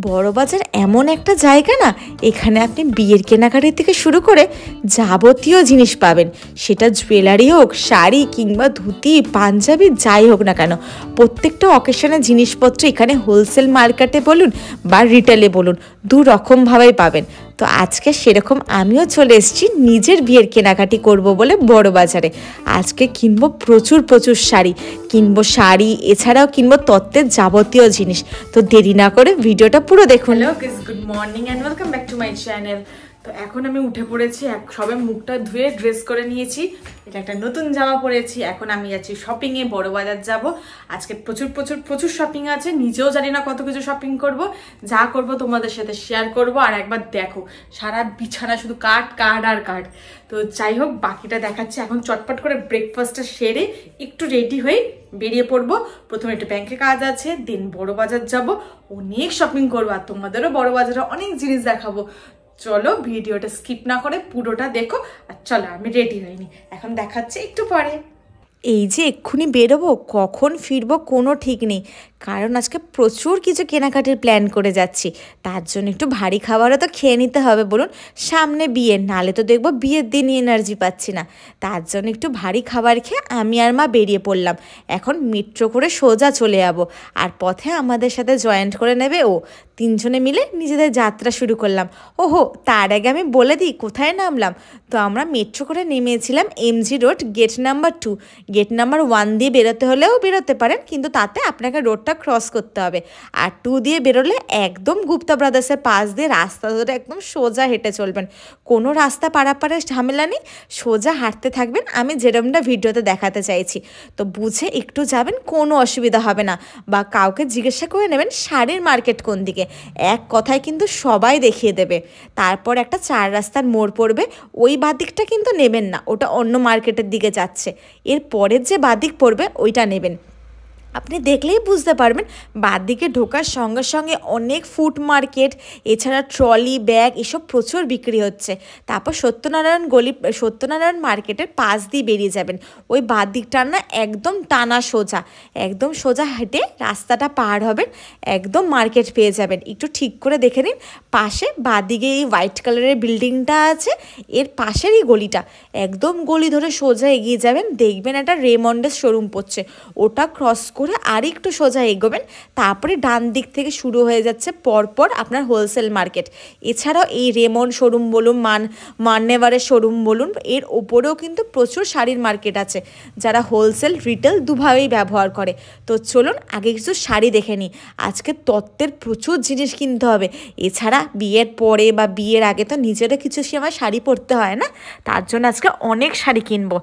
বড়বাজার এমন একটা জায়গা না, এখানে আপনি বিয়ের কেনাকাটি থেকে শুরু করে যাবতীয় জিনিস পাবেন। সেটা জুয়েলারি হোক, শাড়ি কিংবা ধুতি, পাঞ্জাবি, যাই হোক না কেন, প্রত্যেকটা অকেশনের জিনিসপত্র এখানে হোলসেল মার্কেটে বলুন বা রিটেলে বলুন, দু রকমভাবেই পাবেন। তো আজকে সেরকম আমিও চলে এসেছি নিজের বিয়ের কেনাকাটি করব বলে বড়বাজারে। আজকে কিনবো প্রচুর প্রচুর শাড়ি, এছাড়াও কিনবো তত্ত্বের যাবতীয় জিনিস। তো দেরি না করে ভিডিওটা পুরো দেখুন। Hello guys, good morning and welcome back to my channel. তো এখন আমি উঠে পড়েছি, সবে মুখটা ধুয়ে ড্রেস করে নিয়েছি, এটা একটা নতুন জামা পরেছি। এখন আমি যাচ্ছি শপিংয়ে, বড়বাজার যাব। আজকে প্রচুর প্রচুর প্রচুর শপিং আছে, নিজেও জানি না কত কিছু শপিং করব। যা করব তোমাদের সাথে শেয়ার করব। আর একবার দেখো, সারা বিছানা শুধু কাঠ কাঠ আর কাঠ। তো যাই হোক, বাকিটা দেখাচ্ছি। এখন চটপট করে ব্রেকফাস্টটা সেরে একটু রেডি হয়ে বেরিয়ে পড়বো। প্রথমে একটু ব্যাংকে কাজ আছে, দেন বড়বাজার যাব, অনেক শপিং করবো। আর তোমাদেরও বড়বাজারে অনেক জিনিস দেখাবো। চলো ভিডিওটা স্কিপ না করে পুরোটা দেখো। আর চলো, আমি রেডি হইনি, এখন দেখাচ্ছি একটু পরে। এই যে এক্ষুনি বেরোবো, কখন ফিরবো কোনো ঠিক নেই, কারণ আজকে প্রচুর কিছু কেনাকাটির প্ল্যান করে যাচ্ছি। তার জন্য একটু ভারী খাবারও তো খেয়ে নিতে হবে বলুন, সামনে বিয়ে, নালে তো দেখবো বিয়ের দিন এনার্জি পাচ্ছি না। তার জন্য একটু ভারী খাবার খেয়ে আমি আর মা বেরিয়ে পড়লাম। এখন মেট্রো করে সোজা চলে যাবো, আর পথে আমাদের সাথে জয়েন্ট করে নেবে ও। তিনজনে মিলে নিজেদের যাত্রা শুরু করলাম। ওহো, তার আগে আমি বলে দিই কোথায় নামলাম। তো আমরা মেট্রো করে নেমেছিলাম MG road, gate number 2। Gate number 1 দিয়ে বেরোতে হলেও বেরোতে পারেন, কিন্তু তাতে আপনাকে রোডটা ক্রস করতে হবে। আর 2 দিয়ে বেরোলে একদম গুপ্তা ব্রাদার্সের পাশ দিয়ে রাস্তা ধরে একদম সোজা হেঁটে চলবেন। কোনো রাস্তা পারাপারে ঝামেলা নেই, সোজা হাঁটতে থাকবেন। আমি যেরকমটা ভিডিওতে দেখাতে চাইছি, তো বুঝে একটু যাবেন, কোনো অসুবিধা হবে না। বা কাউকে জিজ্ঞাসা করে নেবেন শাড়ির মার্কেট কোন দিকে, এক কথায় কিন্তু সবাই দেখিয়ে দেবে। তারপর একটা 4 রাস্তার মোড় পড়বে, ওই বাদিকটা কিন্তু নেবেন না, ওটা অন্য মার্কেটের দিকে যাচ্ছে। এর পরের যে বাদিক পড়বে ওইটা নেবেন। আপনি দেখলেই বুঝতে পারবেন, বাদিকে ঢোকার সঙ্গে সঙ্গে অনেক ফুড মার্কেট, এছাড়া ট্রলি ব্যাগ এসব প্রচুর বিক্রি হচ্ছে। তারপর সত্যনারায়ণ মার্কেটের পাশ দিয়ে বেরিয়ে যাবেন। ওই বাদিকটা না একদম টানা সোজা, একদম সোজা হেঁটে রাস্তাটা পার হবেন, একদম মার্কেট পেয়ে যাবেন। একটু ঠিক করে দেখে নিন, পাশে বাদিকে এই হোয়াইট কালারের বিল্ডিংটা আছে, এর পাশেরই গলিটা, একদম গলি ধরে সোজা এগিয়ে যাবেন, দেখবেন একটা রেমন্ডের শোরুম পড়ছে। ওটা ক্রস করে আর একটু সোজা এগোবেন, তারপরে ডান দিক থেকে শুরু হয়ে যাচ্ছে পরপর আপনার হোলসেল মার্কেট। এছাড়াও এই রেমন্ড শোরুম বলুন, মান্যেভারের শোরুম বলুন, এর ওপরেও কিন্তু প্রচুর শাড়ির মার্কেট আছে, যারা হোলসেল রিটেল দুভাবেই ব্যবহার করে। তো চলুন আগে কিছু শাড়ি দেখে নিই। আজকে তত্ত্বের প্রচুর জিনিস কিনতে হবে। এছাড়া বিয়ের পরে বা বিয়ের আগে তো নিজেরও কিছু সময় শাড়ি পরতে হয় না, তার জন্য আজকে অনেক শাড়ি কিনবো।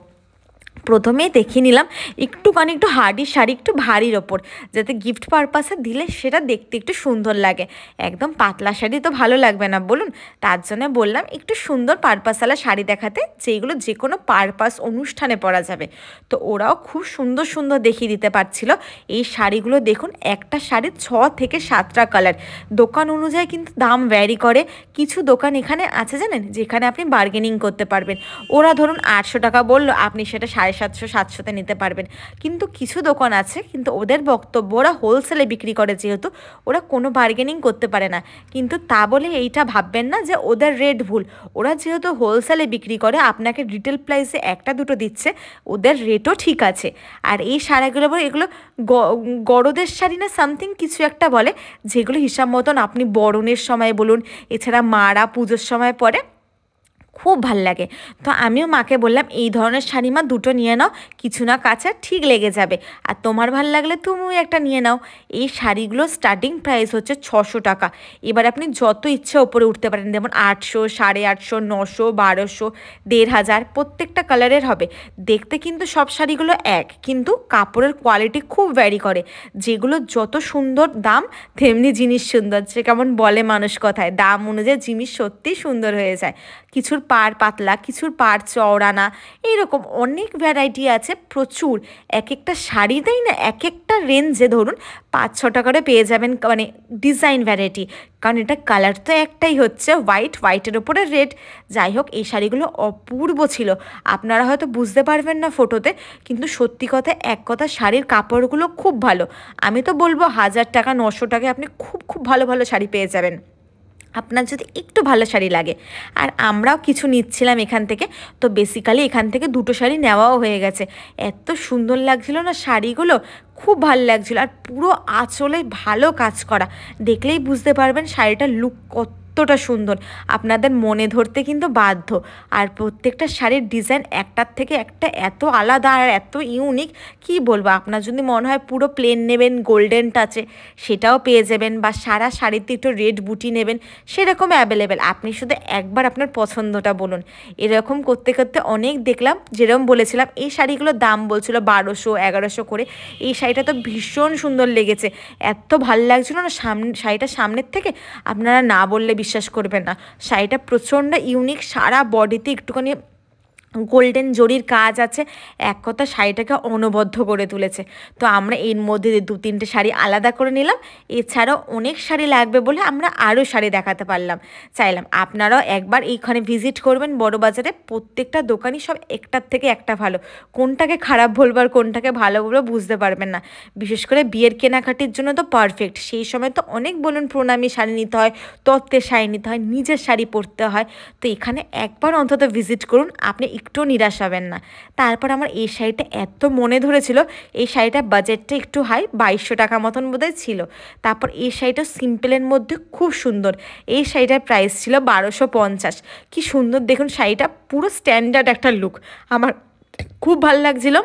প্রথমেই দেখিয়ে নিলাম একটু হার্ডি শাড়ি, একটু ভারীর ওপর, যাতে গিফট পারপাসে দিলে সেটা দেখতে একটু সুন্দর লাগে। একদম পাতলা শাড়ি তো ভালো লাগবে না বলুন, তার জন্য বললাম একটু সুন্দর পারপাসওয়ালা শাড়ি দেখাতে, যেগুলো যে কোনো পারপাস অনুষ্ঠানে পরা যাবে। তো ওরাও খুব সুন্দর সুন্দর দেখিয়ে দিতে পারছিল এই শাড়িগুলো। দেখুন, একটা শাড়ির 6 থেকে 7টা কালার। দোকান অনুযায়ী কিন্তু দাম ভ্যারি করে। কিছু দোকান এখানে আছে জানেন, যেখানে আপনি বার্গেনিং করতে পারবেন। ওরা ধরুন 800 টাকা বললো, আপনি সেটা 750-700-তে নিতে পারবেন। কিন্তু কিছু দোকান আছে, কিন্তু ওদের বক্তব্য ওরা হোলসেলে বিক্রি করে, যেহেতু ওরা কোনো বার্গেনিং করতে পারে না। কিন্তু তা বলে এইটা ভাববেন না যে ওদের রেট ভুল। ওরা যেহেতু হোলসেলে বিক্রি করে, আপনাকে রিটেল প্রাইসে একটা দুটো দিচ্ছে, ওদের রেটও ঠিক আছে। আর এই শাড়িগুলো বলে, এগুলো গরদের শাড়ি না সামথিং কিছু একটা বলে, যেগুলো হিসাব মতন আপনি বরণের সময় বলুন, এছাড়া মারা পুজোর সময় পরে খুব ভাল লাগে। তো আমিও মাকে বললাম এই ধরনের শাড়ি মা দুটো নিয়ে নাও, কিছু না কাছে ঠিক লেগে যাবে, আর তোমার ভাল লাগলে তুমিও একটা নিয়ে নাও। এই শাড়িগুলো স্টার্টিং প্রাইস হচ্ছে 600 টাকা। এবার আপনি যত ইচ্ছে ওপরে উঠতে পারেন, যেমন 800, 850, 900, 1200, 1500, প্রত্যেকটা কালারের হবে। দেখতে কিন্তু সব শাড়িগুলো এক, কিন্তু কাপড়ের কোয়ালিটি খুব ভ্যারি করে। যেগুলো যত সুন্দর দাম, তেমনি জিনিস সুন্দর। যে কেমন বলে মানুষ কথায়, দাম অনুযায়ী জিনিস সত্যিই সুন্দর হয়ে যায়। কিছুর পাড় পাতলা, কিছুর পাড় চওড়া না, এইরকম অনেক ভ্যারাইটি আছে প্রচুর। এক একটা শাড়িতেই না এক একটা রেঞ্জে ধরুন 5-6 করে পেয়ে যাবেন, মানে ডিজাইন ভ্যারাইটি। কারণ এটা কালার তো একটাই হচ্ছে হোয়াইট, হোয়াইটের ওপরে রেড। যাই হোক, এই শাড়িগুলো অপূর্ব ছিল। আপনারা হয়তো বুঝতে পারবেন না ফটোতে, কিন্তু সত্যি কথা এক কথা শাড়ির কাপড়গুলো খুব ভালো। আমি তো বলবো 1000 টাকা 900 টাকায় আপনি খুব খুব ভালো ভালো শাড়ি পেয়ে যাবেন, আপনার যদি একটু ভালো শাড়ি লাগে। আর আমরাও কিছু নিচ্ছিলাম এখান থেকে, তো বেসিক্যালি এখান থেকে 2টো শাড়ি নেওয়াও হয়ে গেছে। এত সুন্দর লাগছিল না শাড়িগুলো, খুব ভালো লাগছিল। আর পুরো আঁচলে ভালো কাজ করা, দেখলেই বুঝতে পারবেন শাড়িটার লুক কতটা সুন্দর, আপনাদের মনে ধরতে কিন্তু বাধ্য। আর প্রত্যেকটা শাড়ির ডিজাইন একটার থেকে একটা এত আলাদা আর এত ইউনিক, কি বলবো। আপনার যদি মনে হয় পুরো প্লেন নেবেন গোল্ডেন টাচে, সেটাও পেয়ে যাবেন, বা সারা শাড়িতে একটু রেড বুটি নেবেন, সেরকম অ্যাভেলেবেল। আপনি শুধু একবার আপনার পছন্দটা বলুন। এরকম করতে করতে অনেক দেখলাম, যেরকম বলেছিলাম এই শাড়িগুলোর দাম বলছিল 1200-1100 করে। এই শাড়িটা তো ভীষণ সুন্দর লেগেছে, এত ভাল লাগছিল না শাড়িটা সামনের থেকে, আপনারা না বললে বিশ্বাস করবেন না। শাড়িটা প্রচণ্ড ইউনিক, সারা বডিতে একটুখানি গোল্ডেন জরির কাজ আছে, এক কথা শাড়িটাকে অনবদ্য করে তুলেছে। তো আমরা এর মধ্যে 2-3টে শাড়ি আলাদা করে নিলাম, এছাড়াও অনেক শাড়ি লাগবে বলে আমরা আরও শাড়ি দেখাতে চাইলাম। আপনারাও একবার এইখানে ভিজিট করবেন বড় বাজারে, প্রত্যেকটা দোকানই সব একটার থেকে একটা ভালো। কোনটাকে খারাপ বলবো আর কোনটাকে ভালো বলবো বুঝতে পারবেন না। বিশেষ করে বিয়ের কেনাকাটির জন্য তো পারফেক্ট। সেই সময় তো অনেক বলুন প্রণামী শাড়ি নিতে হয়, তত্ত্বের শাড়ি নিতে হয়, নিজের শাড়ি পরতে হয়। তো এখানে একবার অন্তত ভিজিট করুন, আপনি একটু নিরাশ হবেন না। তারপর আমার এই শাড়িটা এত মনে ধরেছিল, এই শাড়িটার বাজেটটা একটু হাই, 2200 টাকা মতন বোধহয় ছিল। তারপর এই শাড়িটা সিম্পলের মধ্যে খুব সুন্দর, এই শাড়িটার প্রাইস ছিল 1250। কি সুন্দর দেখুন শাড়িটা, পুরো স্ট্যান্ডার্ড একটা লুক, আমার খুব ভালো লাগছিলো।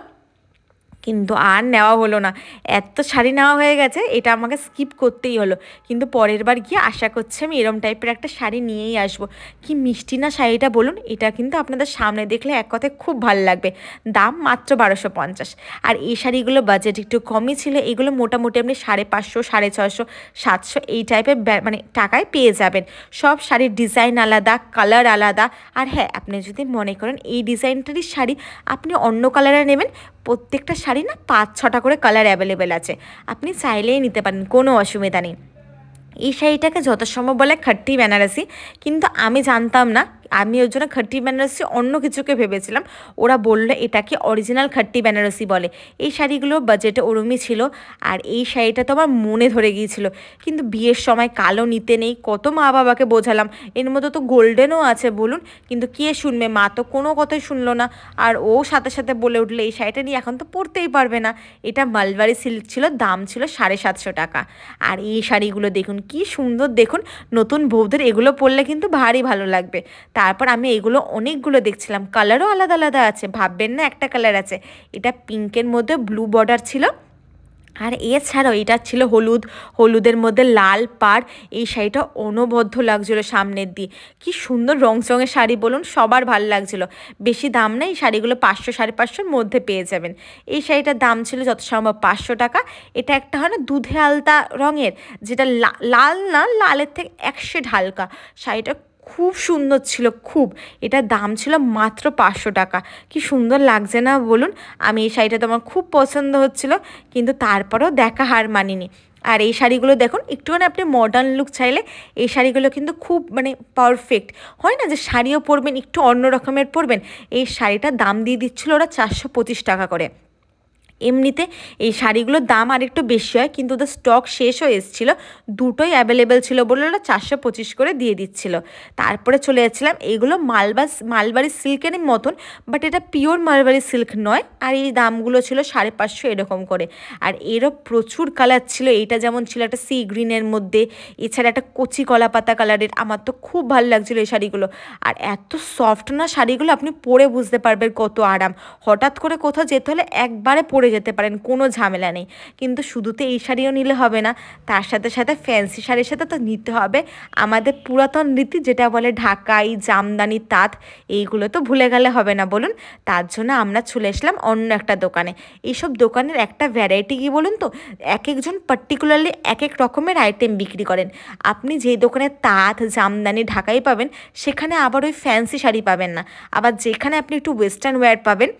কিন্তু আর নেওয়া হলো না, এত শাড়ি নেওয়া হয়ে গেছে, এটা আমাকে স্কিপ করতেই হলো। কিন্তু পরের বার গিয়ে আশা করছি আমি এরম টাইপের একটা শাড়ি নিয়েই আসবো। কি মিষ্টি না শাড়িটা বলুন, এটা কিন্তু আপনাদের সামনে দেখলে এক কথায় খুব ভালো লাগবে। দাম মাত্র 1250। আর এই শাড়িগুলো বাজেট একটু কমই ছিল, এগুলো মোটামুটি আপনি 550, 650, 700 এই টাইপের মানে টাকায় পেয়ে যাবেন। সব শাড়ির ডিজাইন আলাদা, কালার আলাদা। আর হ্যাঁ, আপনি যদি মনে করেন এই ডিজাইনটারই শাড়ি আপনি অন্য কালারে নেবেন, প্রত্যেকটা শাড়ি না 5-6টা করে কালার অ্যাভেলেবেল আছে, আপনি চাইলেই নিতে পারেন, কোনো অসুবিধা নেই। এই শাড়িটাকে যথাসম্ভব বলে খাট্টি বেনারসি, কিন্তু আমি জানতাম না, আমি ওর জন্য খাট্টি বেনারসি অন্য কিছুকে ভেবেছিলাম। ওরা বললো এটাকে অরিজিনাল খাট্টি বেনারসি বলে। এই শাড়িগুলো বাজেটে ওরমই ছিল। আর এই শাড়িটা তো আমার মনে ধরে গিয়েছিল, কিন্তু বিয়ের সময় কালো নিতে নেই, কত মা বাবাকে বোঝালাম, এর মধ্যে তো গোল্ডেনও আছে বলুন, কিন্তু কে শুনবে, মা তো কোনো কথাই শুনলো না। আর ও সাথে সাথে বলে উঠলো এই শাড়িটা নিয়ে এখন তো পরতেই পারবে না। এটা মালবারি সিল্ক ছিল, দাম ছিল 750 টাকা। আর এই শাড়িগুলো দেখুন কি সুন্দর, দেখুন নতুন বউদের এগুলো পরলে কিন্তু ভারী ভালো লাগবে। তারপর আমি এগুলো অনেকগুলো দেখছিলাম, কালারও আলাদা আলাদা আছে, ভাববেন না একটা কালার আছে। এটা পিঙ্কের মধ্যে ব্লু বর্ডার ছিল, আর এছাড়াও এটা ছিল হলুদ, হলুদের মধ্যে লাল পাড়। এই শাড়িটা অনবদ্য লাগছিলো সামনের দিয়ে, কি সুন্দর রং চঙের শাড়ি বলুন, সবার ভালো লাগছিলো। বেশি দাম নেই, শাড়িগুলো 500-550 মধ্যে পেয়ে যাবেন। এই শাড়িটার দাম ছিল যত সম্ভব 500 টাকা। এটা একটা হয় না দুধে আলতা রঙের, যেটা লাল না, লালের থেকে 1 শেড হালকা। শাড়িটা খুব সুন্দর ছিল খুব, এটার দাম ছিল মাত্র 500 টাকা। কি সুন্দর লাগছে না বলুন, আমি এই শাড়িটা তো আমার খুব পছন্দ হচ্ছিলো, কিন্তু তারপরেও দেখা হার মানিনি। আর এই শাড়িগুলো দেখুন, একটুখানি আপনি মডার্ন লুক চাইলে এই শাড়িগুলো কিন্তু খুব মানে পারফেক্ট। হয় না যে শাড়িও পরবেন একটু অন্য রকমের পরবেন, এই শাড়িটার দাম দিয়ে দিচ্ছিলো ওরা 425 টাকা করে। এমনিতে এই শাড়িগুলোর দাম আর একটু বেশি হয়, কিন্তু ওদের স্টক শেষ হয়ে এসেছিলো, দুটোই অ্যাভেলেবেল ছিল বলে ওরা 425 করে দিয়ে দিচ্ছিলো। তারপরে চলে যাচ্ছিলাম, এইগুলো মালবারি সিল্কেরই মতন, বাট এটা পিওর মালবারি সিল্ক নয়। আর এই দামগুলো ছিল 550 এরকম করে। আর এরও প্রচুর কালার ছিল, এইটা যেমন ছিল একটা সি গ্রিনের মধ্যে, এছাড়া একটা কচি কলা পাতা কালারের। আমার তো খুব ভালো লাগছিলো এই শাড়িগুলো, আর এত সফট না শাড়িগুলো, আপনি পরে বুঝতে পারবেন কত আরাম। হঠাৎ করে কোথাও যেতে হলে একবারে পরে পরে যেতে পারেন, কোনো ঝামেলা নেই। কিন্তু শুধু তো এই শাড়িও নিলে হবে না, তার সাথে সাথে ফ্যান্সি শাড়ির সাথে তো নিতে হবে আমাদের পুরাতন রীতি, যেটা বলে ঢাকাই, জামদানি, তাঁত। এইগুলো তো ভুলে গেলে হবে না বলুন। তার জন্য আমরা চলে আসলাম অন্য একটা দোকানে। এইসব দোকানের একটা ভ্যারাইটি কী বলুন তো, এক একজন পার্টিকুলারলি এক এক রকমের আইটেম বিক্রি করেন। আপনি যেই দোকানে তাঁত, জামদানি, ঢাকাই পাবেন, সেখানে আবার ওই ফ্যান্সি শাড়ি পাবেন না। আবার যেখানে আপনি একটু ওয়েস্টার্ন ওয়্যার পাবেন,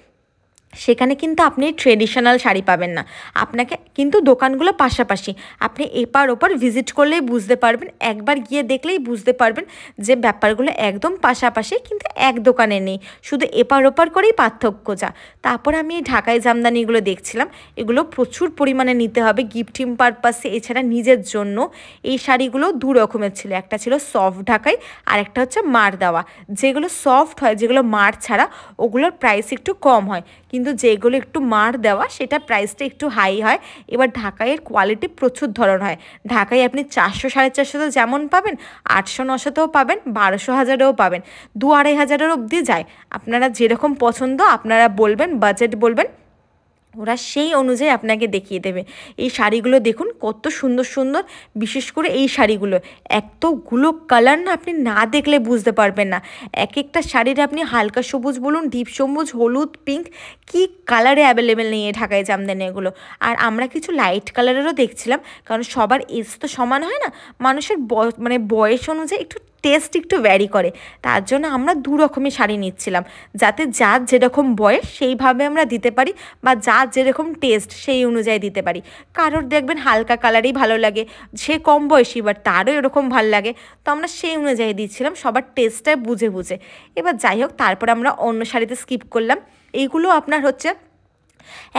সেখানে কিন্তু আপনি ট্রেডিশনাল শাড়ি পাবেন না। আপনাকে কিন্তু দোকানগুলো পাশাপাশি, আপনি এপার ওপার ভিজিট করলেই বুঝতে পারবেন, একবার গিয়ে দেখলেই বুঝতে পারবেন যে ব্যাপারগুলো একদম পাশাপাশি, কিন্তু এক দোকানে নেই, শুধু এপার ওপার করেই পার্থক্য যা। তারপর আমি এই ঢাকাই জামদানিগুলো দেখছিলাম, এগুলো প্রচুর পরিমাণে নিতে হবে গিফটিং পারপাসে, এছাড়া নিজের জন্য। এই শাড়িগুলো দু রকমের ছিল, একটা ছিল সফট ঢাকাই, আর একটা হচ্ছে মার দেওয়া। যেগুলো সফট হয়, যেগুলো মার ছাড়া, ওগুলোর প্রাইস একটু কম হয়, কিন্তু যেগুলো একটু মার দেওয়া সেটা প্রাইসটা একটু হাই হয়। এবার ঢাকাইয়ের কোয়ালিটি প্রচুর ধরন হয়। ঢাকাই আপনি 400 450 যেমন পাবেন, 800 900তেও পাবেন, 1200 1000এও পাবেন, 2-2500 অবধি যায়। আপনারা যেরকম পছন্দ আপনারা বলবেন, বাজেট বলবেন, ওরা সেই অনুযায়ী আপনাকে দেখিয়ে দেবে। এই শাড়িগুলো দেখুন কত সুন্দর সুন্দর, বিশেষ করে এই শাড়িগুলো এতগুলো কালার না, আপনি না দেখলে বুঝতে পারবেন না। এক একটা শাড়ির আপনি হালকা সবুজ বলুন, ডিপ সবুজ, হলুদ, পিঙ্ক, কি কালারে অ্যাভেলেবেল নেই ঢাকায় জামদানি এগুলো। আর আমরা কিছু লাইট কালারেরও দেখছিলাম, কারণ সবার এজ তো সমান হয় না, মানুষের মানে বয়স অনুযায়ী একটু টেস্ট একটু ভ্যারি করে। তার জন্য আমরা দু রকমের শাড়ি নিচ্ছিলাম, যাতে যার যেরকম বয়স সেইভাবে আমরা দিতে পারি, বা যার যেরকম টেস্ট সেই অনুযায়ী দিতে পারি। কারোর দেখবেন হালকা কালারই ভালো লাগে, সে কম বয়সী, বাট তারও এরকম ভালো লাগে, তো আমরা সেই অনুযায়ী দিচ্ছিলাম, সবার টেস্টটা বুঝে বুঝে। এবার যাই হোক, তারপর আমরা অন্য শাড়িতে স্কিপ করলাম। এইগুলো আপনার হচ্ছে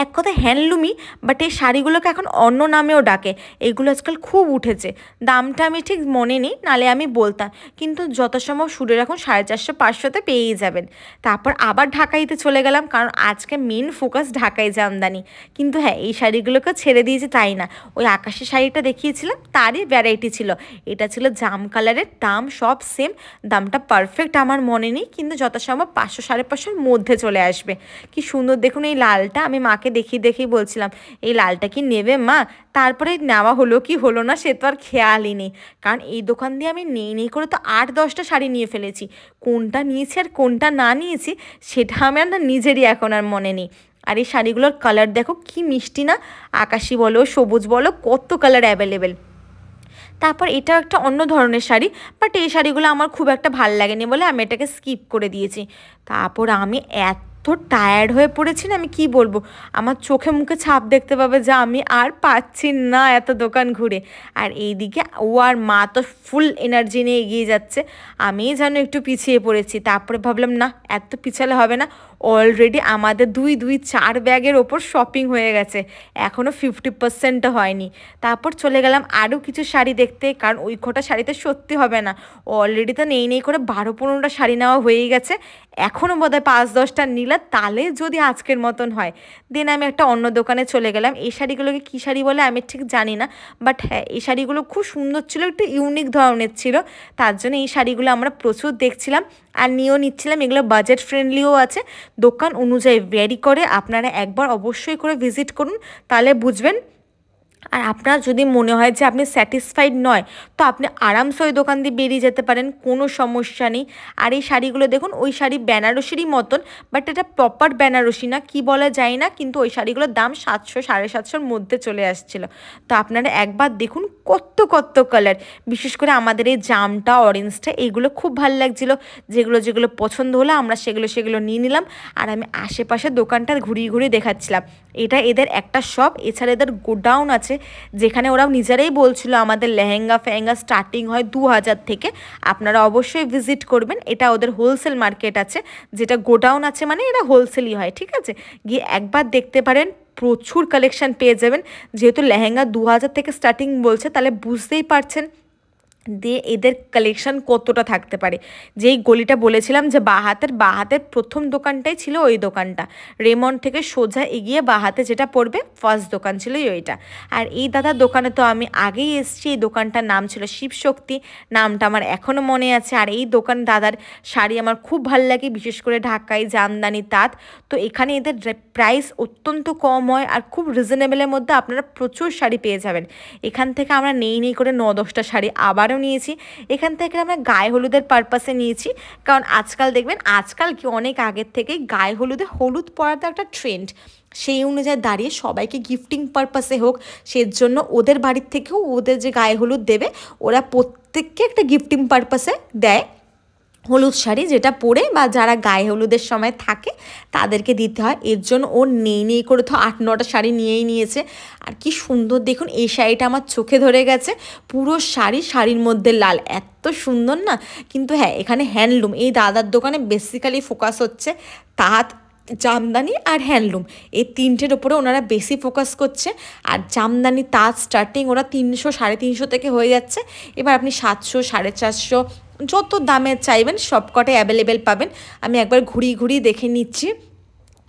এক কথায় হ্যান্ডলুমই, বাট এই শাড়িগুলোকে এখন অন্য নামেও ডাকে। এগুলো আজকাল খুব উঠেছে, দামটা আমি ঠিক মনে নেই, নালে আমি বলতাম, কিন্তু যথাসম্ভব সুরের এখন 450-500তে পেয়েই যাবেন। তারপর আবার ঢাকাইতে চলে গেলাম, কারণ আজকে মেন ফোকাস ঢাকাই জামদানি। কিন্তু হ্যাঁ, এই শাড়িগুলোকে ছেড়ে দিয়েছে তাই না, ওই আকাশি শাড়িটা দেখিয়েছিলাম তারই ভ্যারাইটি ছিল। এটা ছিল জাম কালারের, দাম সব সেম, দামটা পারফেক্ট আমার মনে নেই, কিন্তু যথাসম্ভব 500-550-র মধ্যে চলে আসবে। কি সুন্দর দেখুন এই লালটা, আমি মাকে দেখিয়ে বলছিলাম এই লালটা কি নেবে মা? তারপরে নেওয়া হলো কি হলো না সে তো আর খেয়ালই নেই, কারণ এই দোকান দিয়ে আমি নেই করে তো 8-10টা শাড়ি নিয়ে ফেলেছি। কোনটা নিয়েছি আর কোনটা না নিয়েছি সেটা আমার না নিজেরই এখন আর মনে নেই। আর এই শাড়িগুলোর কালার দেখো কি মিষ্টি না, আকাশি বলো, সবুজ বলো, কত কালার অ্যাভেলেবেল। তারপর এটাও একটা অন্য ধরনের শাড়ি, বাট এই শাড়িগুলো আমার খুব একটা ভাল লাগেনি বলে আমি এটাকে স্কিপ করে দিয়েছি। তারপর আমি এত টায়ার্ড হয়ে পড়েছি না, আমি কি বলবো, আমার চোখে মুখে ছাপ দেখতে পাবে যে আমি আর পাচ্ছি না এত দোকান ঘুরে। আর এইদিকে ও আর মা তো ফুল এনার্জি নিয়ে এগিয়ে যাচ্ছে, আমিই যেন একটু পিছিয়ে পড়েছি। তারপরে ভাবলাম না, এত পিছালে হবে না, অলরেডি আমাদের 2-4 ব্যাগের ওপর শপিং হয়ে গেছে, এখনও 50%ও হয়নি। তারপর চলে গেলাম আরও কিছু শাড়ি দেখতে, কারণ ওই কটা শাড়িতে সত্যি হবে না, অলরেডি তো নেই করে 12-15টা শাড়ি নেওয়া হয়েই গেছে, এখনও বোধহয় 5-10টা নিলে তাহলে যদি আজকের মতন হয়। দেন আমি একটা অন্য দোকানে চলে গেলাম। এই শাড়িগুলোকে কী শাড়ি বলে আমি ঠিক জানি না, বাট হ্যাঁ এই শাড়িগুলো খুব সুন্দর ছিল, একটু ইউনিক ধরনের ছিল, তার জন্য এই শাড়িগুলো আমরা প্রচুর দেখছিলাম আর নিয়েও নিচ্ছিলাম। এগুলো বাজেট ফ্রেন্ডলিও আছে, দোকান অনুযায়ী ভ্যারি করে, আপনারা একবার অবশ্যই করে ভিজিট করুন, তাহলে বুঝবেন। আর আপনার যদি মনে হয় যে আপনি স্যাটিসফাইড নয়, তো আপনি আরামসে ওই দোকান দিয়ে বেরিয়ে যেতে পারেন, কোনো সমস্যা নেই। আর এই শাড়িগুলো দেখুন, ওই শাড়ি বেনারসিরই মতন, বাট এটা প্রপার বেনারসি না, কি বলা যায় না, কিন্তু ওই শাড়িগুলোর দাম 700-750-র মধ্যে চলে আসছিলো। তো আপনারা একবার দেখুন, কত কালার, বিশেষ করে আমাদের এই জামটা, অরেঞ্জটা, এইগুলো খুব ভালো লাগছিলো। যেগুলো পছন্দ হলো আমরা সেগুলো নিয়ে নিলাম। আর আমি আশেপাশে দোকানটা ঘুরিয়ে দেখাচ্ছিলাম। এটা এদের একটা শপ, এছাড়া এদের গোডাউন আছে, যেখানে ওরাও নিজেরাই বলছিল আমাদের লেহেঙ্গা ফেহেঙ্গা স্টার্টিং হয় 2000 থেকে। আপনারা অবশ্যই ভিজিট করবেন, এটা ওদের হোলসেল মার্কেট আছে, যেটা গোডাউন আছে মানে এরা হোলসেলই হয়, ঠিক আছে, গিয়ে একবার দেখতে পারেন, প্রচুর কালেকশন পেয়ে যাবেন। যেহেতু লেহেঙ্গা 2000 থেকে স্টার্টিং বলছে, তাহলে বুঝতেই পারছেন দিয়ে এদের কালেকশন কতটা থাকতে পারে। যেই গলিটা বলেছিলাম যে বাঁ হাতের প্রথম দোকানটাই ছিল ওই দোকানটা, রেমন্ড থেকে সোজা এগিয়ে বাঁ হাতে যেটা পড়বে ফার্স্ট দোকান ছিল ওইটা। আর এই দাদার দোকানে তো আমি আগেই এসেছি, এই দোকানটার নাম ছিল শিবশক্তি, নামটা আমার এখনও মনে আছে। আর এই দোকান দাদার শাড়ি আমার খুব ভাল লাগে, বিশেষ করে ঢাকাই, জামদানি, তাঁত। তো এখানে এদের প্রাইস অত্যন্ত কম হয় আর খুব রিজনেবলের মধ্যে আপনারা প্রচুর শাড়ি পেয়ে যাবেন। এখান থেকে আমরা নেই করে 9-10টা শাড়ি আবারও নিয়েছি। এখান থেকে আমরা গায়ে হলুদের পারপাসে নিয়েছি, কারণ আজকাল দেখবেন, আজকাল কি অনেক আগের থেকেই গায়ে হলুদে হলুদ পরাটা একটা ট্রেন্ড, সেই অনুযায়ী দাঁড়িয়ে সবাইকে গিফটিং পারপাসে হোক, সেজন্য ওদের বাড়ির থেকেও ওদের যে গায়ে হলুদ দেবে ওরা প্রত্যেককে একটা গিফটিং পারপাসে দেয় হলুদ শাড়ি, যেটা পরে বা যারা গায়ে হলুদের সময় থাকে তাদেরকে দিতে হয়। এর জন্য ও নেই করে তো 8-9টা শাড়ি নিয়েই নিয়েছে। আর কি সুন্দর দেখুন, এই শাড়িটা আমার চোখে ধরে গেছে, পুরো শাড়ির মধ্যে লাল, এত সুন্দর না। কিন্তু হ্যাঁ, এখানে হ্যান্ডলুম, এই দাদার দোকানে বেসিক্যালি ফোকাস হচ্ছে তাঁত, জামদানি আর হ্যান্ডলুম, এই তিনটের ওপরে ওনারা বেশি ফোকাস করছে। আর জামদানি তাঁত স্টার্টিং ওরা 300-350 থেকে হয়ে যাচ্ছে। এবার আপনি 700, 450 যত দামের চাইবেন সবকটাই অ্যাভেলেবেল পাবেন। আমি একবার ঘুরিয়ে দেখে নিচ্ছি।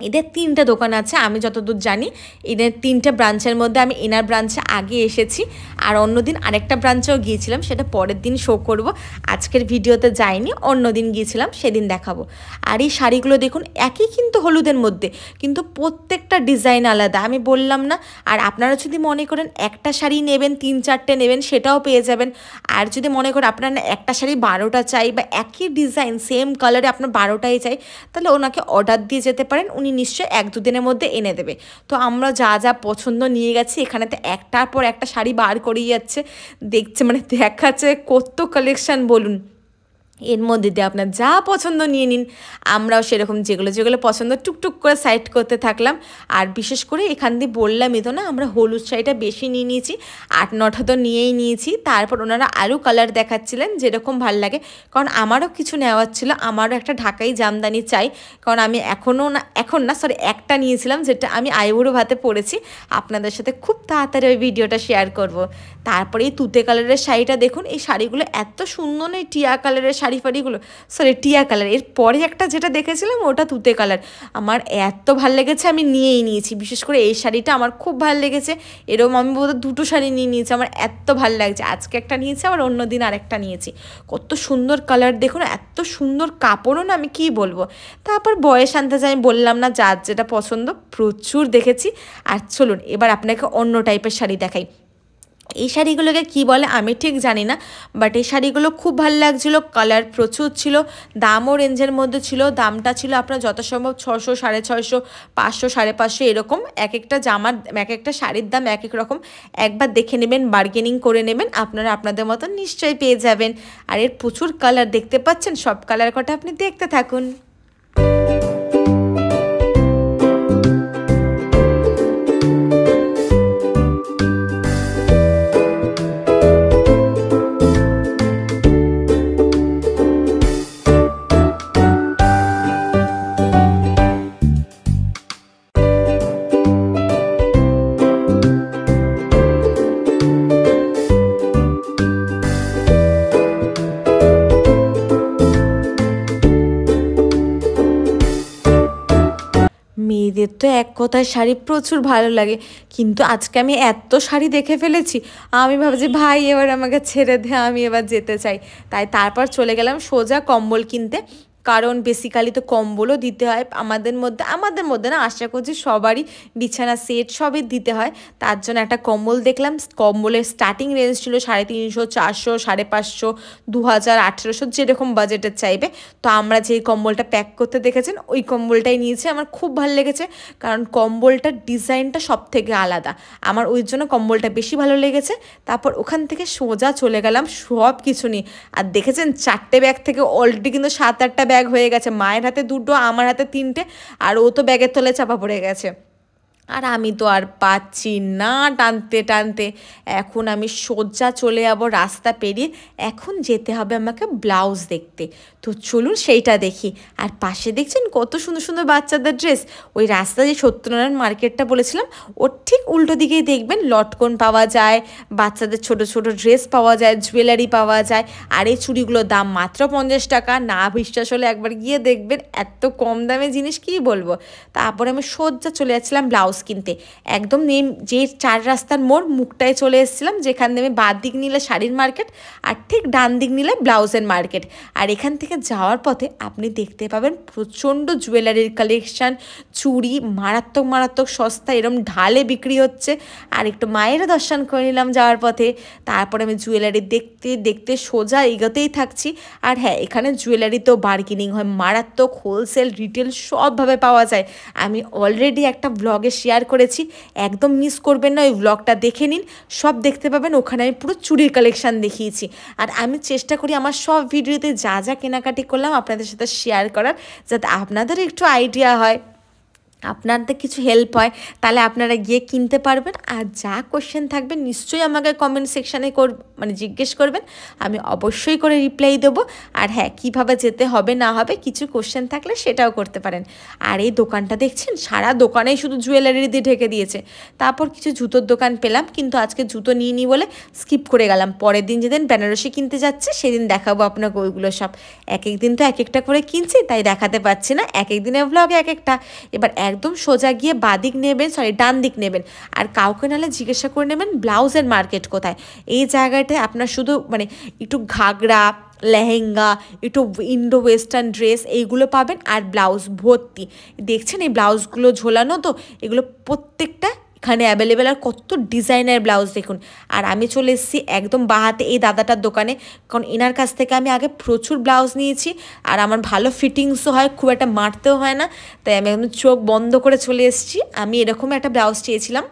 এদের 3টে দোকান আছে আমি যতদূর জানি, এদের 3টে ব্রাঞ্চের মধ্যে আমি এনার ব্রাঞ্চে আগে এসেছি, আর অন্যদিন আরেকটা ব্রাঞ্চেও গিয়েছিলাম, সেটা পরের দিন শো করব, আজকের ভিডিওতে যাইনি, অন্যদিন গিয়েছিলাম সেদিন দেখাবো। আর এই শাড়িগুলো দেখুন, একই কিন্তু হলুদের মধ্যে, কিন্তু প্রত্যেকটা ডিজাইন আলাদা, আমি বললাম না। আর আপনারা যদি মনে করেন একটা শাড়ি নেবেন 3-4টে নেবেন, সেটাও পেয়ে যাবেন। আর যদি মনে করেন আপনার একটা শাড়ি 12টা চাই, বা একই ডিজাইন সেম কালারে আপনার 12টাই চাই, তাহলে ওনাকে অর্ডার দিয়ে যেতে পারেন, উনি নিশ্চয়ই 1-2 দিনের মধ্যে এনে দেবে। তো আমরা যা পছন্দ নিয়ে গেছি, এখানেতে একটার পর একটা শাড়ি বার করেই যাচ্ছে, দেখছে মানে দেখাচ্ছে কত কালেকশন বলুন। এর মধ্যে দিয়ে আপনার যা পছন্দ নিয়ে নিন, আমরাও সেরকম যেগুলো পছন্দ টুকটুক করে সাইড করতে থাকলাম। আর বিশেষ করে এখান দিয়ে বললামই তো না, আমরা হলুদ শাড়িটা বেশি নিয়ে নিয়েছি, 8-9টা তো নিয়েই নিয়েছি। তারপর ওনারা আরও কালার দেখাচ্ছিলেন যেরকম ভাল লাগে, কারণ আমারও কিছু নেওয়ার ছিল, আমারও একটা ঢাকাই জামদানি চাই, কারণ আমি একটা নিয়েছিলাম যেটা আমি আইবুড়ো ভাতে পরেছি, আপনাদের সাথে খুব তাড়াতাড়ি ওই ভিডিওটা শেয়ার করব। তারপরে এই তুতে কালারের শাড়িটা দেখুন, এই শাড়িগুলো এত সুন্দর না, এই টিয়া কালারের শাড়িগুলো, টিয়া কালার। এর পরে একটা যেটা দেখেছিলাম ওটা তুতে কালার, আমার এত ভাল লেগেছে আমি নিয়েই নিয়েছি। বিশেষ করে এই শাড়িটা আমার খুব ভালো লেগেছে, এরকম আমি বোধহয় 2টো শাড়ি নিয়ে নিয়েছি, আমার এত ভাল লাগছে। আজকে একটা নিয়েছি, আবার অন্যদিন আরেকটা নিয়েছি। কত সুন্দর কালার দেখুন, এত সুন্দর কাপড়ও না, আমি কি বলবো। তারপর বয়স আনতে যাই, বললাম না, যার যেটা পছন্দ প্রচুর দেখেছি। আর চলুন এবার আপনাকে অন্য টাইপের শাড়ি দেখাই। এই শাড়িগুলোকে কি বলে আমি ঠিক জানি না, বাট এই শাড়িগুলো খুব ভালো লাগছিলো, কালার প্রচুর ছিল, দামও রেঞ্জের মধ্যে ছিল। দামটা ছিল আপনার যথাসম্ভব 600, 650, 500, 550 এরকম। এক একটা শাড়ির দাম এক রকম। একবার দেখে নেবেন, বার্গেনিং করে নেবেন, আপনারা আপনাদের মতন নিশ্চয়ই পেয়ে যাবেন। আর এর প্রচুর কালার দেখতে পাচ্ছেন, সব কালার কটা আপনি দেখতে থাকুন। মেয়েদের তো এক কথায় শাড়ি প্রচুর ভালো লাগে, কিন্তু আজকে আমি এত শাড়ি দেখে ফেলেছি, আমি ভাবছি ভাই এবার আমাকে ছেড়ে দে, আমি এবার যেতে চাই। তারপর চলে গেলাম সোজা কম্বল কিনতে, কারণ বেসিক্যালি তো কম্বলও দিতে হয় আমাদের মধ্যে না, আশা করছি সবারই বিছানা সেট সবই দিতে হয়। তার জন্য একটা কম্বল দেখলাম, কম্বলের স্টার্টিং রেঞ্জ ছিল 350, 400, 550, 2000, 1800, যেরকম বাজেটের চাইবে। তো আমরা যেই কম্বলটা প্যাক করতে দেখেছেন ওই কম্বলটাই নিয়েছি, আমার খুব ভালো লেগেছে, কারণ কম্বলটার ডিজাইনটা সব থেকে আলাদা, আমার ওই জন্য কম্বলটা বেশি ভালো লেগেছে। তারপর ওখান থেকে সোজা চলে গেলাম সব কিছু নিয়ে। আর দেখেছেন 4টে ব্যাগ থেকে অলরেডি কিন্তু 7-8টা ব্যাগ হয়ে গেছে, মায়ের হাতে 2টো, আমার হাতে 3টে, আর ও তো ব্যাগের তলায় চাপা পড়ে গেছে। আর আমি তো আর পাচ্ছি না টানতে টানতে। এখন আমি সোজা চলে যাব রাস্তা পেরিয়ে, এখন যেতে হবে আমাকে ব্লাউজ দেখতে। তো চলুন সেইটা দেখি। আর পাশে দেখছেন কত সুন্দর সুন্দর বাচ্চাদের ড্রেস। ওই রাস্তা যে সত্যনারায়ণ মার্কেটটা বলেছিলাম ওর ঠিক উল্টো দিকেই দেখবেন লটকন পাওয়া যায়, বাচ্চাদের ছোট ছোট ড্রেস পাওয়া যায়, জুয়েলারি পাওয়া যায়। আর এই চুড়িগুলোর দাম মাত্র 50 টাকা। না বিশ্বাস হলে একবার গিয়ে দেখবেন, এত কম দামে জিনিস কী বলবো। তারপরে আমি সোজা চলে যাচ্ছিলাম ব্লাউজ কিনতে। একদম যে 4 রাস্তার মোড় মুখটায় চলে এসেছিলাম, যেখান থেকে বাঁ দিক নিলে শাড়ির মার্কেট আর ঠিক ডান দিক নিলে ব্লাউজের মার্কেট। আর এখান থেকে যাওয়ার পথে আপনি দেখতে পাবেন প্রচণ্ড জুয়েলারির কালেকশান, চুড়ি মারাত্মক মারাত্মক সস্তা এরম ঢালে বিক্রি হচ্ছে। আর একটু মায়েরও দর্শন করে নিলাম যাওয়ার পথে। তারপরে আমি জুয়েলারি দেখতে দেখতে সোজা এগোতেই থাকছি। আর হ্যাঁ, এখানে জুয়েলারিতেও বার্গেনিং হয়, মারাত্মক হোলসেল রিটেল সবভাবে পাওয়া যায়। আমি অলরেডি একটা ব্লগে শেয়ার করেছি, একদম মিস করবেন না, ওই ব্লগটা দেখে নিন, সব দেখতে পাবেন। ওখানে আমি পুরো চুড়ির কালেকশান দেখিয়েছি। আর আমি চেষ্টা করি আমার সব ভিডিওতে যা যা কেনাকাটি করলাম আপনাদের সাথে শেয়ার করার, যাতে আপনাদের একটু আইডিয়া হয়, আপনাদের কিছু হেল্প হয়, তাহলে আপনারা গিয়ে কিনতে পারবেন। আর যা কোশ্চেন থাকবে নিশ্চয়ই আমাকে কমেন্ট সেকশানে জিজ্ঞেস করবেন, আমি অবশ্যই করে রিপ্লাই দেবো। আর হ্যাঁ, কীভাবে যেতে হবে না হবে কিছু কোশ্চেন থাকলে সেটাও করতে পারেন। আর এই দোকানটা দেখছেন, সারা দোকানেই শুধু জুয়েলারি দিয়ে ঢেকে দিয়েছে। তারপর কিছু জুতোর দোকান পেলাম, কিন্তু আজকে জুতো নিয়ে নিই বলে স্কিপ করে গেলাম। পরের দিন যেদিন বেনারসি কিনতে যাচ্ছে সেদিন দেখাবো আপনাকে ওইগুলো সব। এক এক দিন তো এক একটা করে কিনছি, তাই দেখাতে পারছি না, এক এক দিনের ব্লগে এক একটা। এবার একদম সোজা গিয়ে বাদিক নেবেন, ডান দিক নেবেন। আর কাউকে নাহলে জিজ্ঞাসা করে নেবেন ব্লাউজের মার্কেট কোথায়। এই জায়গাটায় আপনার শুধু একটু ঘাগরা, লেহেঙ্গা, একটু ইন্ডো ওয়েস্টার্ন ড্রেস এইগুলো পাবেন। আর ব্লাউজ ভর্তি দেখছেন এই ব্লাউজগুলো ঝোলানো, তো এগুলো প্রত্যেকটা এখানে অ্যাভেলেবেল। আর কত ডিজাইনের ব্লাউজ দেখুন। আর আমি চলে এসেছি একদম বাহাতে এই দাদাটার দোকানে, কারণ এনার কাছ থেকে আমি আগে প্রচুর ব্লাউজ নিয়েছি। আর আমার ভালো ফিটিংসও হয়, খুব একটা মারতেও হয় না, তাই আমি একদম চোখ বন্ধ করে চলে এসেছি। আমি এরকম একটা ব্লাউজ চেয়েছিলাম,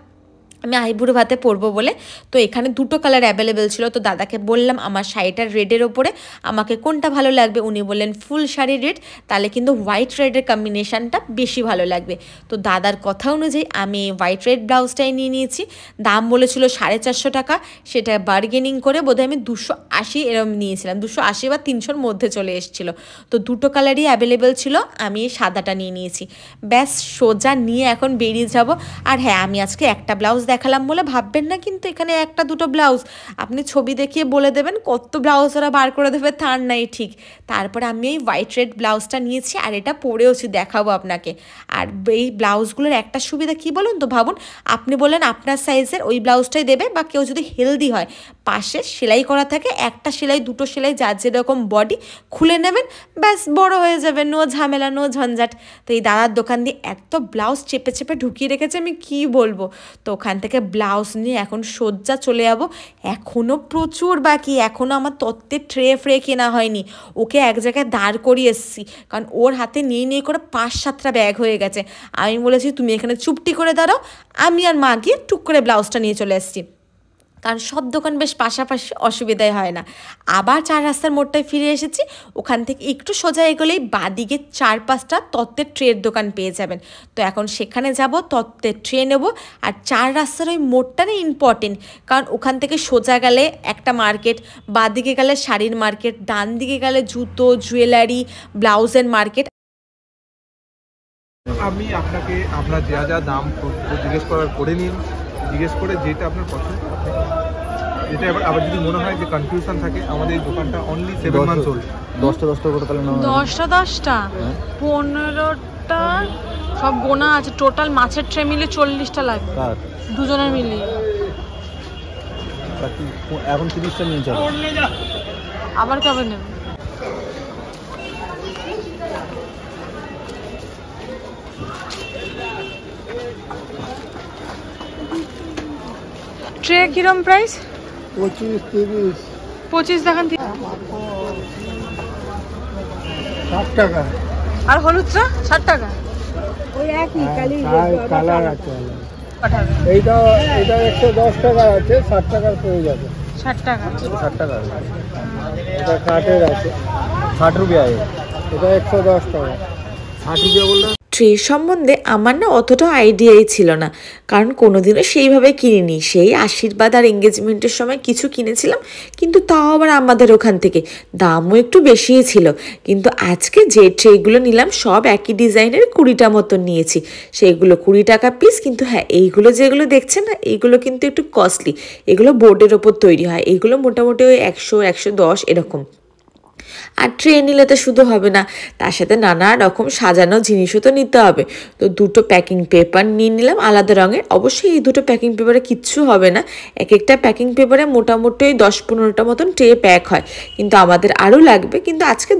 আমি আইবুড়ো ভাতে পরবো বলে। তো এখানে দুটো কালার অ্যাভেলেবেল ছিল। তো দাদাকে বললাম আমার শাড়িটার রেডের ওপরে আমাকে কোনটা ভালো লাগবে। উনি বললেন ফুল শাড়ি রেড, তাহলে কিন্তু হোয়াইট রেডের কম্বিনেশানটা বেশি ভালো লাগবে। তো দাদার কথা অনুযায়ী আমি হোয়াইট রেড ব্লাউজটাই নিয়ে নিয়েছি। দাম বলেছিল 450 টাকা, সেটা বার্গেনিং করে বোধহয় আমি 280 এরম নিয়েছিলাম, 280 বা 300-র মধ্যে চলে এসেছিলো। তো দুটো কালারই অ্যাভেলেবেল ছিল, আমি সাদাটা নিয়ে নিয়েছি। ব্যাস সোজা নিয়ে এখন বেরিয়ে যাব। আর হ্যাঁ, আমি আজকে একটা ব্লাউজ দেখালাম বলে ভাববেন না কিন্তু এখানে একটা দুটো ব্লাউজ, আপনি ছবি দেখিয়ে বলে দেবেন কত ব্লাউজ ওরা বার করে দেবে তার নাই ঠিক। তারপরে আমি এই হোয়াইট রেড ব্লাউজটা নিয়েছি, আর এটা পরেওছি, দেখাবো আপনাকে। আর এই ব্লাউজগুলোর একটা সুবিধা কী বলুন তো, ভাবুন আপনি বলেন আপনার সাইজের ওই ব্লাউজটাই দেবে, বা কেউ যদি হেলদি হয় পাশে সেলাই করা থাকে, একটা সেলাই দুটো সেলাই যার যেরকম বডি খুলে নেবেন, ব্যাস বড় হয়ে যাবে, নো ঝামেলা নো ঝঞ্ঝাট। তো এই দাদার দোকান দিয়ে এত ব্লাউজ চেপে চেপে ঢুকিয়ে রেখেছে আমি কি বলবো। তো ওখান থেকে ব্লাউজ নিয়ে এখন সোজা চলে যাবো। এখনও প্রচুর বাকি, এখনও আমার তত্ত্বের ট্রে কেনা হয়নি। ওকে এক জায়গায় দাঁড় করিয়ে এসেছি, কারণ ওর হাতে নিয়ে করে 5-7টা ব্যাগ হয়ে গেছে। আমি বলেছি তুমি এখানে চুপটি করে দাঁড়াও, আমি আর মা গিয়ে টুক করে ব্লাউজটা নিয়ে চলে এসেছি, কারণ সব দোকান বেশ পাশাপাশি, অসুবিধাই হয় না। আবার 4 রাস্তার মোড়টায় ফিরে এসেছি। ওখান থেকে একটু সোজা এগোলেই বাদিকে 4-5টা তত্ত্বের ট্রের দোকান পেয়ে যাবেন। তো এখন সেখানে যাব, তত্ত্বের ট্রে নেব। আর 4 রাস্তার ওই মোড়টা না ইম্পর্টেন্ট, কারণ ওখান থেকে সোজা গেলে একটা মার্কেট, বাদিকে গেলে শাড়ির মার্কেট, ডান দিকে গেলে জুতো, জুয়েলারি, ব্লাউজের মার্কেট। আমি আপনাকে আপনার যা যা দাম জিজ্ঞেস করার করে নিন, জিজ্ঞেস করে যেটা আপনার পছন্দ, যেটা আবার যদি মনে হয় যে কনফিউশন থাকে, আমাদের এই দোকানটা অনলি 7 মান্থস ওল্ড। 10টা করে তাহলে 10টা 15টা সব গোনা আছে। টোটাল মাছের ট্রে মিলে 40টা লাগবে দুজনের মিলিয়ে। এখন 30টা নিয়ে যাবো, আবার কবে নেবে? ট্রে কিরম প্রাইস? 25, 30, 25 দেখান, 60 টাকা। আর হলুদটা 60 টাকা। ওই একই কালার আছে। এইটা 110 টাকা আছে, 60 টাকার পেয়ে যাবে। 60 টাকা। 60 টাকা এটা কাঠের আছে, 60 रुपया है। এটা 110 টাকা। 60 रुपया बोल रहा है। ট্রে সম্বন্ধে আমার না অতটা আইডিয়াই ছিল না, কারণ কোনোদিনও সেইভাবে কিনিনি। সেই আশীর্বাদ আর এঙ্গেজমেন্টের সময় কিছু কিনেছিলাম, কিন্তু তাও আবার আমাদের ওখান থেকে, দামও একটু বেশিই ছিল। কিন্তু আজকে যে ট্রেগুলো নিলাম সব একই ডিজাইনের 20টা মতন নিয়েছি, সেইগুলো 20 টাকা পিস। কিন্তু হ্যাঁ, এইগুলো যেগুলো দেখছেন না, এইগুলো কিন্তু একটু কস্টলি, এগুলো বোর্ডের ওপর তৈরি হয়, এইগুলো মোটামুটি ওই 100, 110 এরকম। আর ট্রে নিলে তো শুধু হবে না, তার সাথে নানা রকম সাজানো জিনিসও তো নিতে হবে। তো 2টো প্যাকিং পেপার নিয়ে নিলাম আলাদা রঙের। অবশ্যই এই 2টো প্যাকিং পেপারে কিচ্ছু হবে না, এক একটা প্যাকিং পেপারে মোটামুটি ওই 10-15টা মতন ট্রে প্যাক হয়, কিন্তু আমাদের আরও লাগবে। কিন্তু আজকে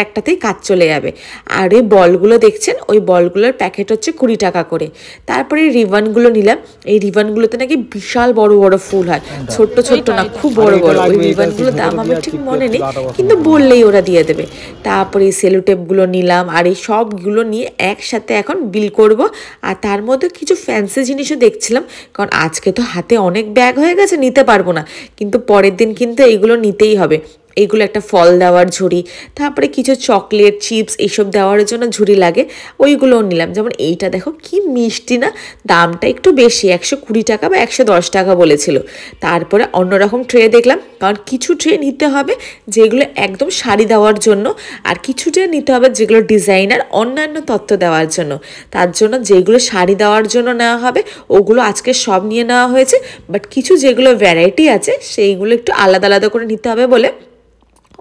একটাতেই কাজ চলে যাবে। আর এই বলগুলো দেখছেন, ওই বলগুলোর প্যাকেট হচ্ছে 20 টাকা করে। তারপরে রিবনগুলো নিলাম, এই রিবনগুলোতে নাকি বিশাল বড় বড় ফুল হয়, ছোট্ট ছোট্ট না, খুব বড় বড়। ওই রিবনগুলোর দাম আমার ঠিক মনে নেই, কিন্তু বললেই ওরা দিয়ে দেবে। তারপরে এই সেলো টেপগুলো নিলাম, আর এই সবগুলো নিয়ে একসাথে এখন বিল করব। আর তার মধ্যে কিছু ফ্যান্সি জিনিসও দেখছিলাম, কারণ আজকে তো হাতে অনেক ব্যাগ হয়ে গেছে, নিতে পারবো না, কিন্তু পরের দিন কিন্তু এইগুলো নিতেই হবে। এইগুলো একটা ফল দেওয়ার ঝুড়ি, তারপরে কিছু চকলেট, চিপস এইসব দেওয়ার জন্য ঝুড়ি লাগে, ওইগুলোও নিলাম। যেমন এইটা দেখো কি মিষ্টি না, দামটা একটু বেশি, 120 টাকা বা 110 টাকা বলেছিল। তারপরে অন্যরকম ট্রে দেখলাম, কারণ কিছু ট্রে নিতে হবে যেগুলো একদম শাড়ি দেওয়ার জন্য, আর কিছু ট্রে নিতে হবে যেগুলো ডিজাইনার অন্যান্য তত্ত্ব দেওয়ার জন্য। তার জন্য যেগুলো শাড়ি দেওয়ার জন্য নেওয়া হবে ওগুলো আজকে সব নিয়ে নেওয়া হয়েছে, বাট কিছু যেগুলো ভ্যারাইটি আছে সেইগুলো একটু আলাদা আলাদা করে নিতে হবে বলে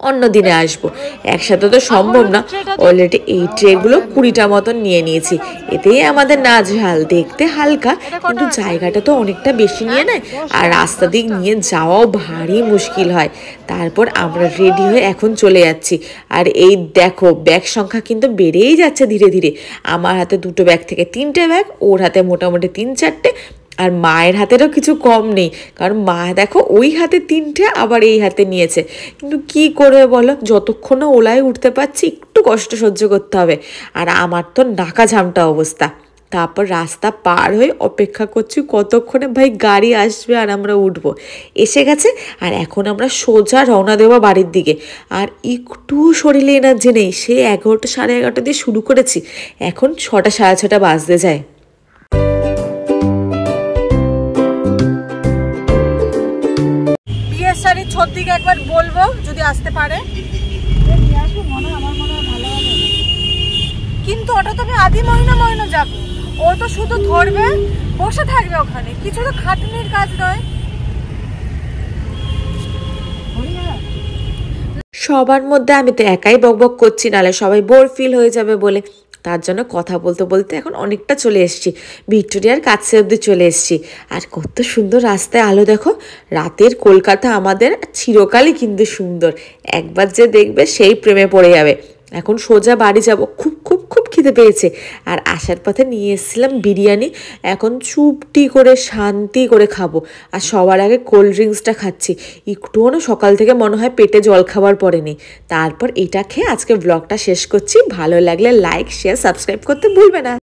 অন্য দিনে আসবো, একসাথে তো সম্ভব না। অলরেডি এই ট্রেগুলো 20টা মতন নিয়ে নিয়েছি, এতেই আমাদের নাজেহাল। দেখতে হালকা, কিন্তু জায়গাটা তো অনেকটা বেশি নিয়ে নেয়, আর রাস্তা দিক নিয়ে যাওয়াও ভারী মুশকিল হয়। তারপর আমরা রেডি হয়ে এখন চলে যাচ্ছি। আর এই দেখো ব্যাগ সংখ্যা কিন্তু বেড়েই যাচ্ছে ধীরে ধীরে। আমার হাতে 2টো ব্যাগ থেকে 3টে ব্যাগ, ওর হাতে মোটামুটি 3-4টে, আর মায়ের হাতেরও কিছু কম নেই, কারণ মা দেখো ওই হাতে 3টে আবার এই হাতে নিয়েছে। কিন্তু কি করবে বলো, যতক্ষণ না ওলায় উঠতে পারছি একটু কষ্ট সহ্য করতে হবে। আর আমার তো নাকা ঝামটা অবস্থা। তারপর রাস্তা পার হয়ে অপেক্ষা করছি কতক্ষণে ভাই গাড়ি আসবে আর আমরা উঠবো। এসে গেছে, আর এখন আমরা সোজা রওনা দেবো বাড়ির দিকে। আর একটু শরীরে এনার্জি নেই, সে 11টা 11:30 দিয়ে শুরু করেছি, এখন 6টা 6:30 বাজতে যায়। শাড়ির ছদিকে একবার বলবো যদি আসতে পারে, কিন্তু ওটা তো আমি আদি মহিনা যাবো, ও তো শুধু ধরবে বসে থাকবে ওখানে, কিছু তো খাটনির কাজ নয়। সবার মধ্যে আমি তো একাই বকবক করছি, নাহলে সবাই বোর ফিল হয়ে যাবে বলে। তার জন্য কথা বলতে বলতে এখন অনেকটা চলে এসেছি, ভিক্টোরিয়ার কাছে অবধি চলে এসেছি। আর কত সুন্দর রাস্তায় আলো দেখো, রাতের কলকাতা আমাদের চিরকালই কিন্তু সুন্দর, একবার যে দেখবে সেই প্রেমে পড়ে যাবে। এখন সোজা বাড়ি যাব, খুব খুব খুব খিদে পেয়েছে। আর আসার পথে নিয়ে এসেছিলাম বিরিয়ানি, এখন চুপটি করে শান্তি করে খাবো। আর সবার আগে কোল্ড ড্রিঙ্কসটা খাচ্ছি, একটুও না সকাল থেকে মনে হয় পেটে জল খাবার পড়েনি। তারপর এটা খেয়ে আজকে ব্লগটা শেষ করছি। ভালো লাগলে লাইক, শেয়ার, সাবস্ক্রাইব করতে ভুলবে না।